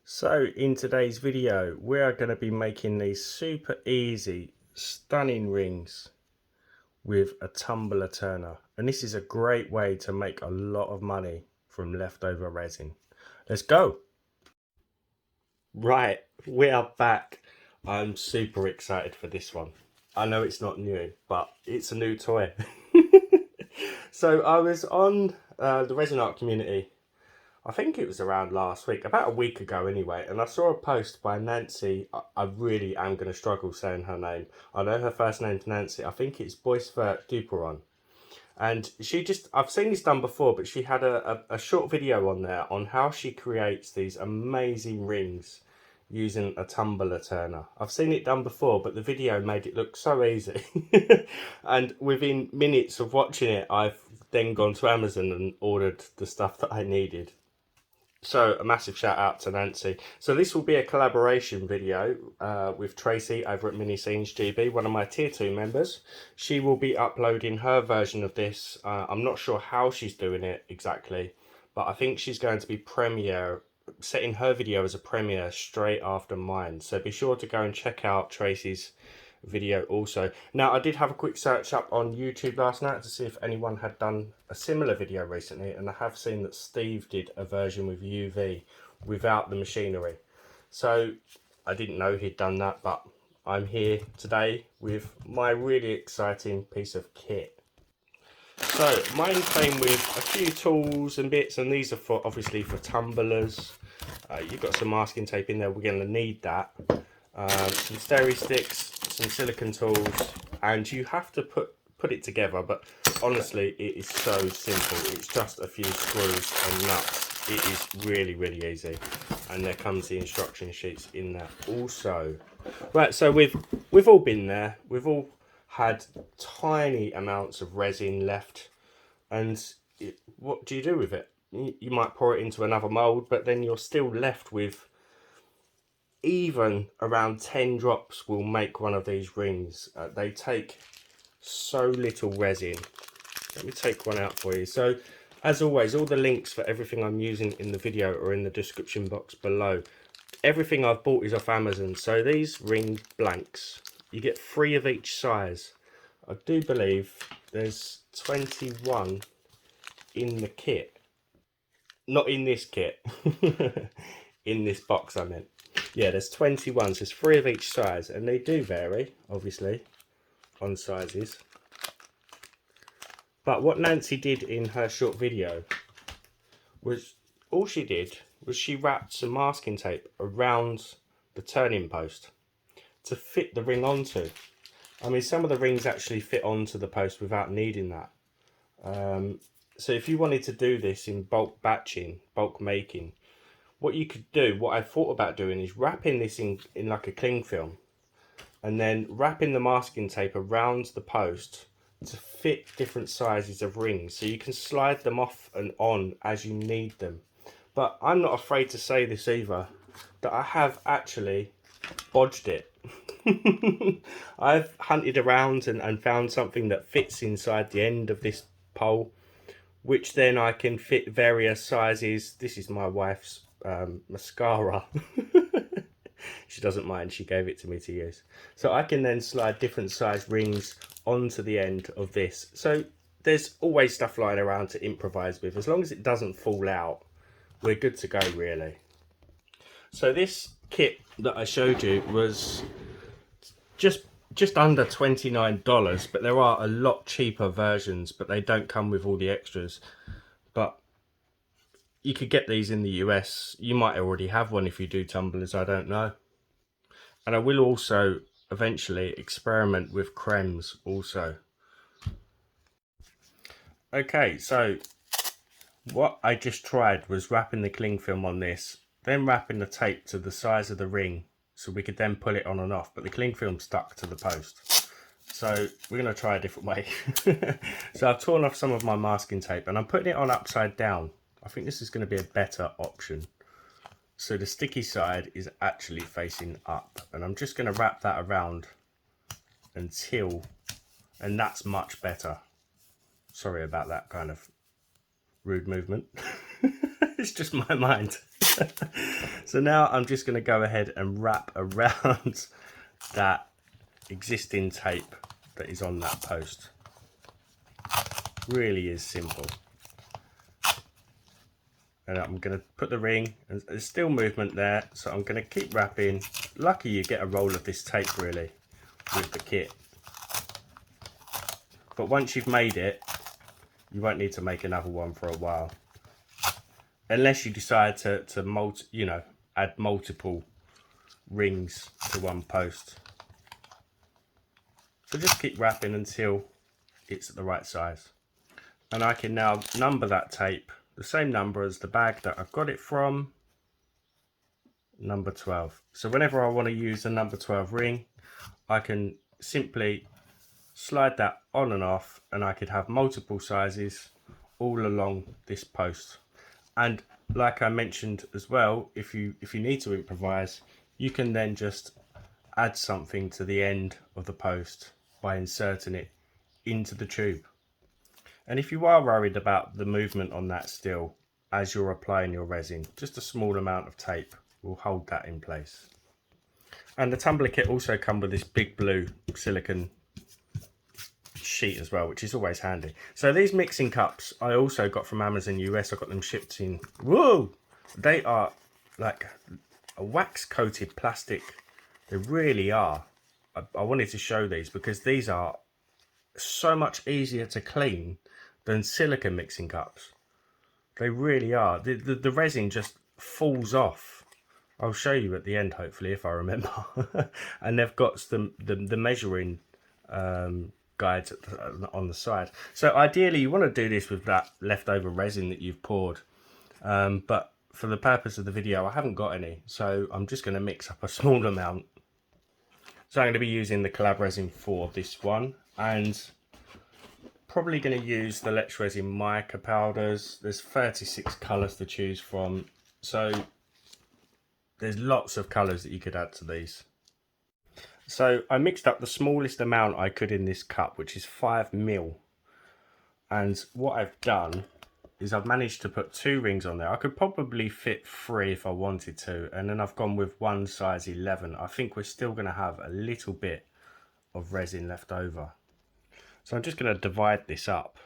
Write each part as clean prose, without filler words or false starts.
So in today's video we are going to be making these super easy stunning rings with a tumbler turner, and this is a great way to make a lot of money from leftover resin. Let's go. Right, we are back. I'm super excited for this one. I know it's not new, but it's a new toy. So I was on the resin art community, I think it was around last week, about a week ago anyway, and I saw a post by Nancy. I really am going to struggle saying her name. I know her first name's Nancy. I think it's Boisvert Duperon. And I've seen this done before, but she had a short video on there on how she creates these amazing rings using a tumbler turner. I've seen it done before, but the video made it look so easy. And within minutes of watching it, I've then gone to Amazon and ordered the stuff that I needed. So a massive shout out to Nancy. So this will be a collaboration video with Tracey over at MiniScenesGB, one of my tier 2 members. She will be uploading her version of this. I'm not sure how she's doing it exactly, but I think she's going to be setting her video as a premiere straight after mine. So be sure to go and check out Tracey's video also. Now, I did have a quick search up on YouTube last night to see if anyone had done a similar video recently, and I have seen that Steve did a version with UV without the machinery. So I didn't know he'd done that, but I'm here today with my really exciting piece of kit. So mine came with a few tools and bits, and these are obviously for tumblers. You've got some masking tape in there, we're going to need that. Some steri sticks, some silicone tools, and you have to put it together, but honestly it is so simple. It's just a few screws and nuts. It is really easy, and there comes the instruction sheets in there also. Right, so we've all been there. We've all had tiny amounts of resin left, and what do you do with it? You might pour it into another mold, but then you're still left with even around 10 drops will make one of these rings. They take so little resin. Let me take one out for you. So as always, all the links for everything I'm using in the video are in the description box below. Everything I've bought is off Amazon. So these ring blanks, you get 3 of each size. I do believe there's 21 in the kit. Not in this kit. In this box I meant. Yeah, there's 21, so there's 3 of each size, and they do vary, obviously, on sizes. But what Nancy did in her short video was, all she did was she wrapped some masking tape around the turning post to fit the ring onto. I mean, some of the rings actually fit onto the post without needing that. So if you wanted to do this in bulk batching, bulk making, what you could do, what I thought about doing, is wrapping this in like a cling film, and then wrapping the masking tape around the post to fit different sizes of rings, so you can slide them off and on as you need them. But I'm not afraid to say this either, that I have actually bodged it. I've hunted around and found something that fits inside the end of this pole, which then I can fit various sizes. This is my wife's mascara. She doesn't mind, she gave it to me to use. So I can then slide different size rings onto the end of this. So there's always stuff lying around to improvise with. As long as it doesn't fall out, we're good to go, really. So this kit that I showed you was just under $29, but there are a lot cheaper versions, but they don't come with all the extras. But you could get these in the US. You might already have one if you do tumblers, I don't know. And I will also eventually experiment with cremes also. Okay, so what I just tried was wrapping the cling film on this, then wrapping the tape to the size of the ring so we could then pull it on and off, but the cling film stuck to the post. So we're going to try a different way. So I've torn off some of my masking tape and I'm putting it on upside down. I think this is going to be a better option. So the sticky side is actually facing up, and I'm just going to wrap that around until, and that's much better. Sorry about that kind of rude movement. It's just my mind. So now I'm just going to go ahead and wrap around that existing tape that is on that post. Really is simple. And I'm going to put the ring, and there's still movement there, so I'm going to keep wrapping. Lucky you get a roll of this tape really with the kit. But once you've made it, you won't need to make another one for a while. Unless you decide to add multiple rings to one post. So just keep wrapping until it's at the right size. And I can now number that tape, the same number as the bag that I've got it from, number 12. So whenever I want to use the number 12 ring, I can simply slide that on and off, and I could have multiple sizes all along this post. And like I mentioned as well, if you need to improvise, you can then just add something to the end of the post by inserting it into the tube. And if you are worried about the movement on that still as you're applying your resin, just a small amount of tape will hold that in place. And the tumbler kit also comes with this big blue silicone sheet as well, which is always handy. So these mixing cups I also got from Amazon US. I got them shipped in. Whoa! They are like a wax coated plastic. They really are. I wanted to show these because these are so much easier to clean than silicone mixing cups. They really are. The resin just falls off. I'll show you at the end, hopefully, if I remember. And they've got the measuring guides on the side. So ideally you want to do this with that leftover resin that you've poured, but for the purpose of the video I haven't got any, so I'm just going to mix up a small amount. So I'm going to be using the collab resin for this one, and probably going to use the Let's Resin mica powders. There's 36 colours to choose from, so there's lots of colours that you could add to these. So I mixed up the smallest amount I could in this cup, which is 5 ml. And what I've done is I've managed to put 2 rings on there. I could probably fit 3 if I wanted to. And then I've gone with one size 11. I think we're still going to have a little bit of resin left over. So I'm just going to divide this up.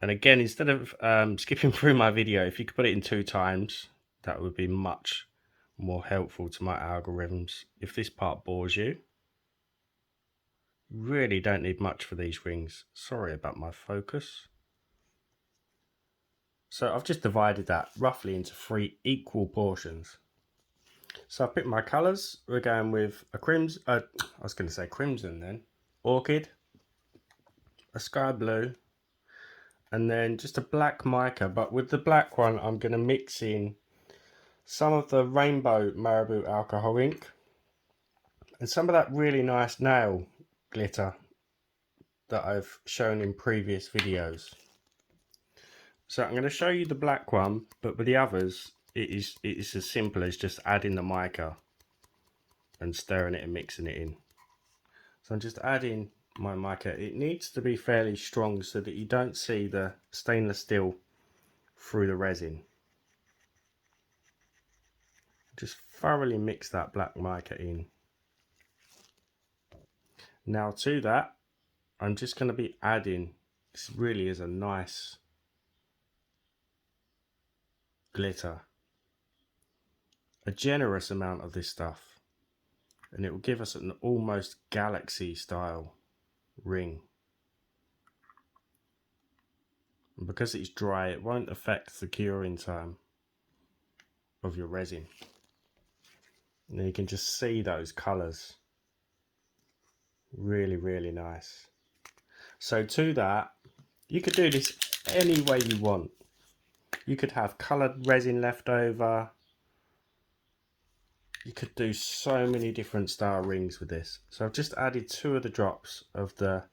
And again, instead of skipping through my video, if you could put it in 2 times, that would be much more helpful to my algorithms. If this part bores you, really don't need much for these rings. Sorry about my focus. So I've just divided that roughly into 3 equal portions. So I picked my colours. We're going with a crimson, I was going to say crimson then, orchid, a sky blue, and then just a black mica. But with the black one I'm going to mix in some of the rainbow marabou alcohol ink and some of that really nice nail glitter that I've shown in previous videos. So I'm going to show you the black one, but with the others it is as simple as just adding the mica and stirring it and mixing it in. So I'm just adding my mica. It needs to be fairly strong so that you don't see the stainless steel through the resin. Just thoroughly mix that black mica in. Now to that, I'm just going to be adding, this really is a nice glitter, a generous amount of this stuff, and it will give us an almost galaxy style ring. And because it's dry, it won't affect the curing time of your resin. And you can just see those colours. Really, really nice. So to that, you could do this any way you want. You could have coloured resin left over. You could do so many different style rings with this. So I've just added 2 of the drops of the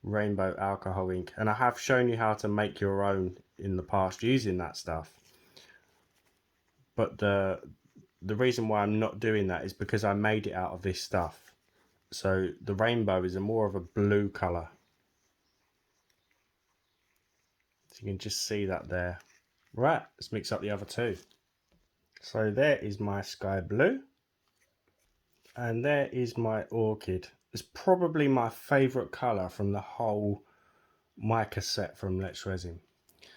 rainbow alcohol ink, and I have shown you how to make your own in the past using that stuff. But the reason why I'm not doing that is because I made it out of this stuff. So the rainbow is more of a blue colour. So you can just see that there. Right, let's mix up the other two. So there is my sky blue. And there is my orchid. It's probably my favourite colour from the whole mica set from Let's Resin.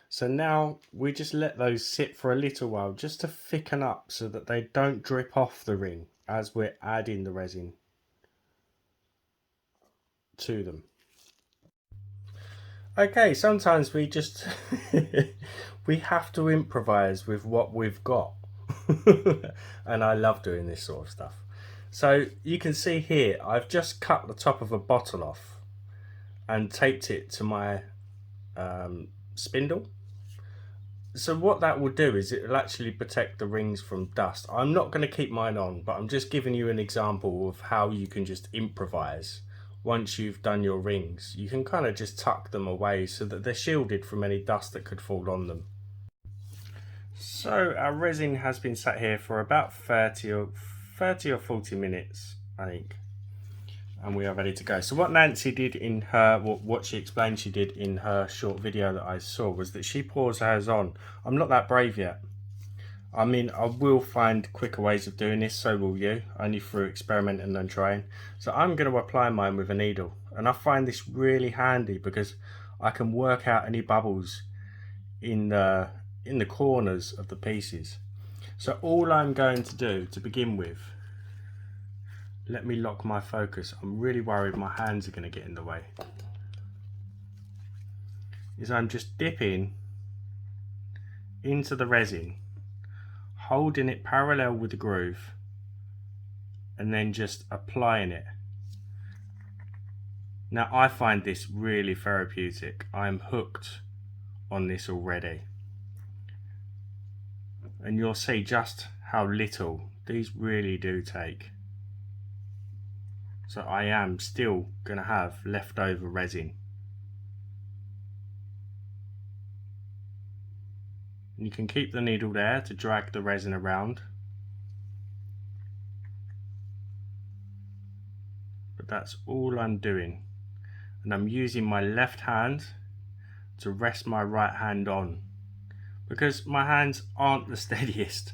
So now we just let those sit for a little while just to thicken up so that they don't drip off the ring as we're adding the resin to them. Okay, sometimes we just we have to improvise with what we've got. And I love doing this sort of stuff. So you can see here I've just cut the top of a bottle off and taped it to my spindle. So what that will do is it will actually protect the rings from dust. I'm not going to keep mine on, but I'm just giving you an example of how you can just improvise. Once you've done your rings, you can kind of just tuck them away so that they're shielded from any dust that could fall on them. So our resin has been sat here for about 30 or 40 minutes, I think. And we are ready to go. So what Nancy did in her, what she explained she did in her short video that I saw was that she pours hers on. I'm not that brave yet. I mean, I will find quicker ways of doing this, so will you, only through experimenting and trying. So I'm going to apply mine with a needle. And I find this really handy because I can work out any bubbles in the corners of the pieces. So all I'm going to do to begin with, let me lock my focus. I'm really worried my hands are going to get in the way. Is I'm just dipping into the resin, holding it parallel with the groove, and then just applying it. Now I find this really therapeutic. I'm hooked on this already. And you'll see just how little these really do take. So I am still going to have leftover resin. And you can keep the needle there to drag the resin around. But that's all I'm doing. And I'm using my left hand to rest my right hand on, because my hands aren't the steadiest.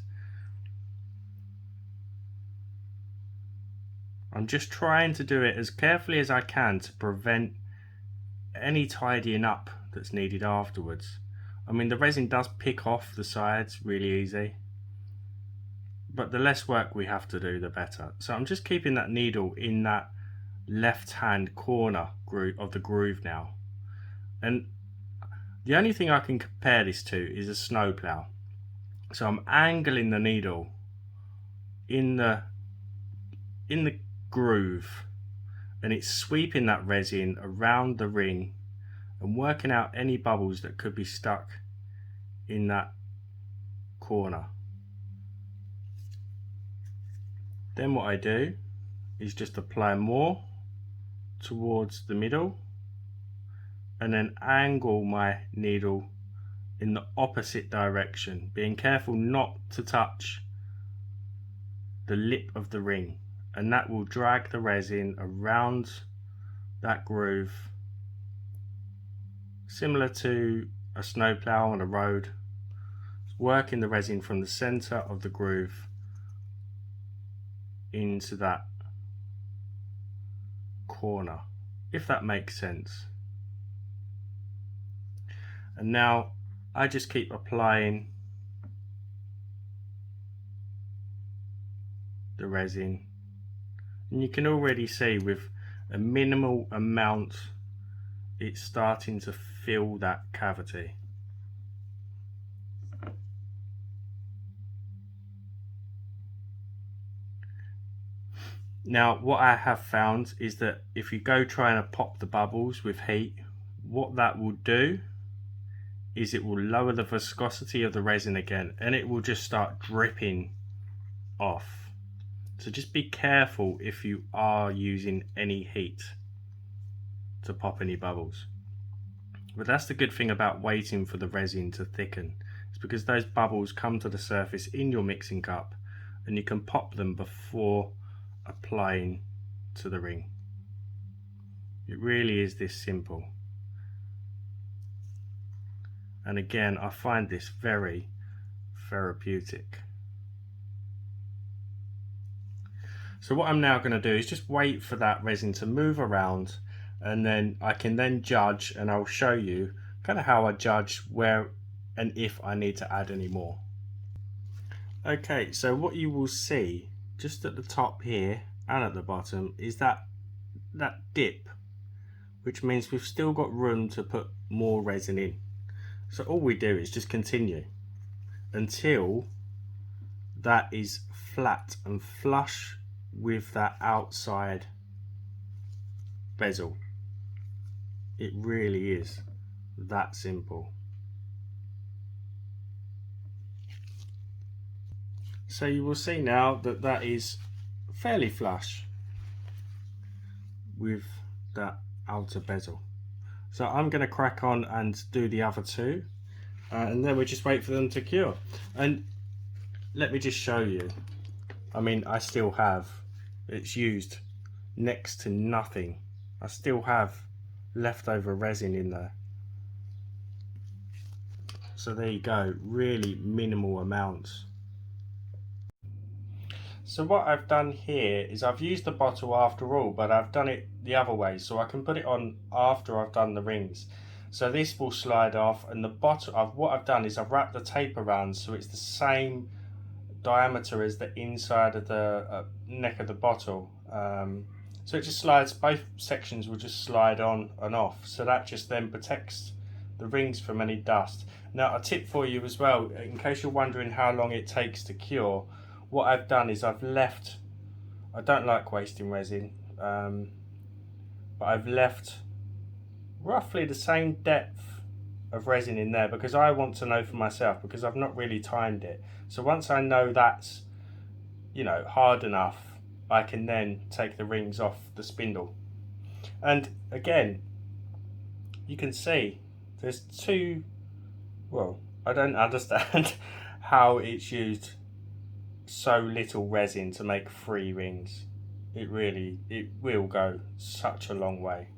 I'm just trying to do it as carefully as I can to prevent any tidying up that's needed afterwards. I mean, the resin does pick off the sides really easy, but the less work we have to do, the better. So I'm just keeping that needle in that left hand corner of the groove now. And the only thing I can compare this to is a snowplow. So I'm angling the needle in the groove, and it's sweeping that resin around the ring and working out any bubbles that could be stuck in that corner. Then what I do is just apply more towards the middle and then angle my needle in the opposite direction, being careful not to touch the lip of the ring, and that will drag the resin around that groove, similar to a snowplow on a road, working the resin from the center of the groove into that corner, if that makes sense. And now I just keep applying the resin, and you can already see with a minimal amount it's starting to fill that cavity. Now what I have found is that if you go trying to pop the bubbles with heat, what that will do is it will lower the viscosity of the resin again, and it will just start dripping off. So just be careful if you are using any heat to pop any bubbles. But that's the good thing about waiting for the resin to thicken. It's because those bubbles come to the surface in your mixing cup and you can pop them before applying to the ring. It really is this simple. And again, I find this very therapeutic. So what I'm now going to do is just wait for that resin to move around, and then I can then judge, and I'll show you kind of how I judge where and if I need to add any more. Okay, so what you will see just at the top here and at the bottom is that dip, which means we've still got room to put more resin in. So all we do is just continue until that is flat and flush with that outside bezel. It really is that simple. So you will see now that that is fairly flush with that outer bezel. So I'm going to crack on and do the other two, and then we just wait for them to cure. And let me just show you. I mean, I still have, it's used next to nothing. I still have leftover resin in there. So there you go, really minimal amounts. So what I've done here is I've used the bottle after all, but I've done it the other way, so I can put it on after I've done the rings. So this will slide off, and the bottle, what I've done is I've wrapped the tape around so it's the same diameter as the inside of the neck of the bottle. So it just slides, both sections will just slide on and off, so that just then protects the rings from any dust. Now a tip for you as well, in case you're wondering how long it takes to cure, what I've done is I've left, I don't like wasting resin, but I've left roughly the same depth of resin in there because I want to know for myself, because I've not really timed it. So once I know that's, you know, hard enough, I can then take the rings off the spindle. And again, you can see there's two, well, I don't understand how it's used so little resin to make 3 rings. It will go such a long way.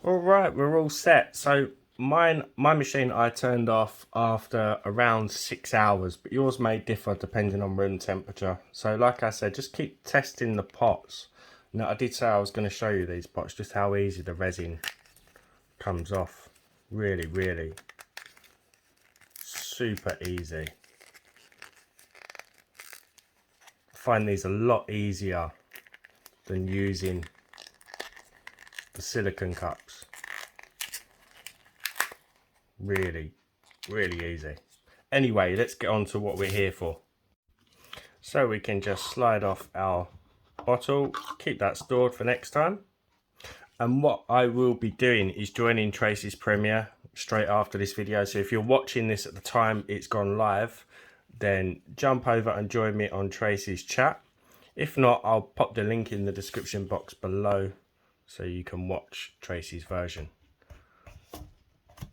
Alright, we're all set. So my machine I turned off after around 6 hours, but yours may differ depending on room temperature. So like I said, just keep testing the pots. Now I did say I was going to show you these pots, just how easy the resin comes off. Really super easy. I find these a lot easier than using the silicone cups. Really easy. Anyway, let's get on to what we're here for. So we can just slide off our bottle, keep that stored for next time. And what I will be doing is joining Tracey's premiere straight after this video. So if you're watching this at the time it's gone live, then jump over and join me on Tracey's chat. If not, I'll pop the link in the description box below so you can watch Tracey's version.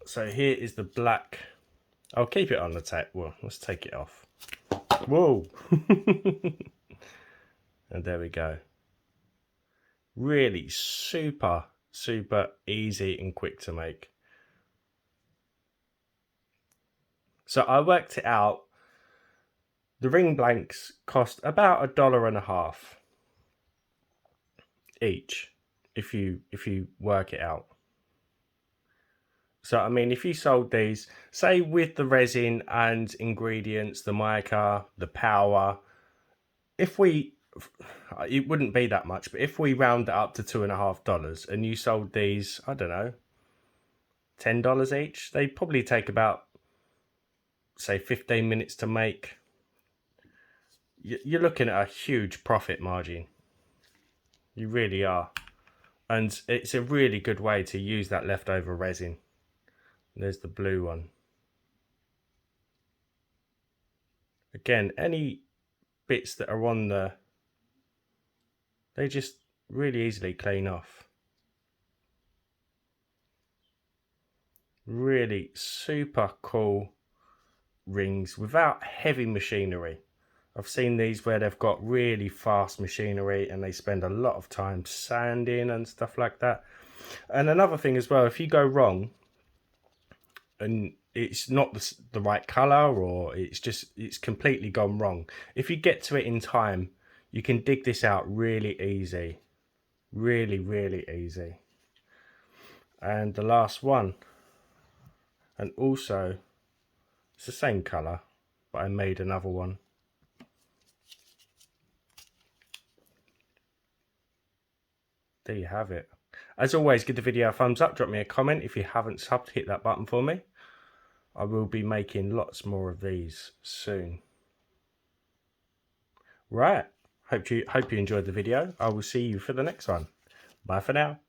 So here is the black. I'll keep it on the tape. Well, let's take it off. Whoa. And there we go. Really super easy and quick to make. So I worked it out. The ring blanks cost about $1.50 each if you work it out. So I mean, if you sold these, say with the resin and ingredients, the mica, the power, it wouldn't be that much, but if we round it up to $2.50 and you sold these, I don't know, $10 each, they probably take about, say, 15 minutes to make. You're looking at a huge profit margin. You really are. And it's a really good way to use that leftover resin. There's the blue one. Again, any bits that are on there, they just really easily clean off. Really super cool rings without heavy machinery. I've seen these where they've got really fast machinery and they spend a lot of time sanding and stuff like that. And another thing as well, if you go wrong, and it's not the right color, or it's completely gone wrong. If you get to it in time, you can dig this out really easy, really easy. And the last one, and also it's the same color, but I made another one. There you have it. As always, give the video a thumbs up, drop me a comment. If you haven't subbed, hit that button for me. I will be making lots more of these soon. Right, hope you enjoyed the video. I will see you for the next one. Bye for now.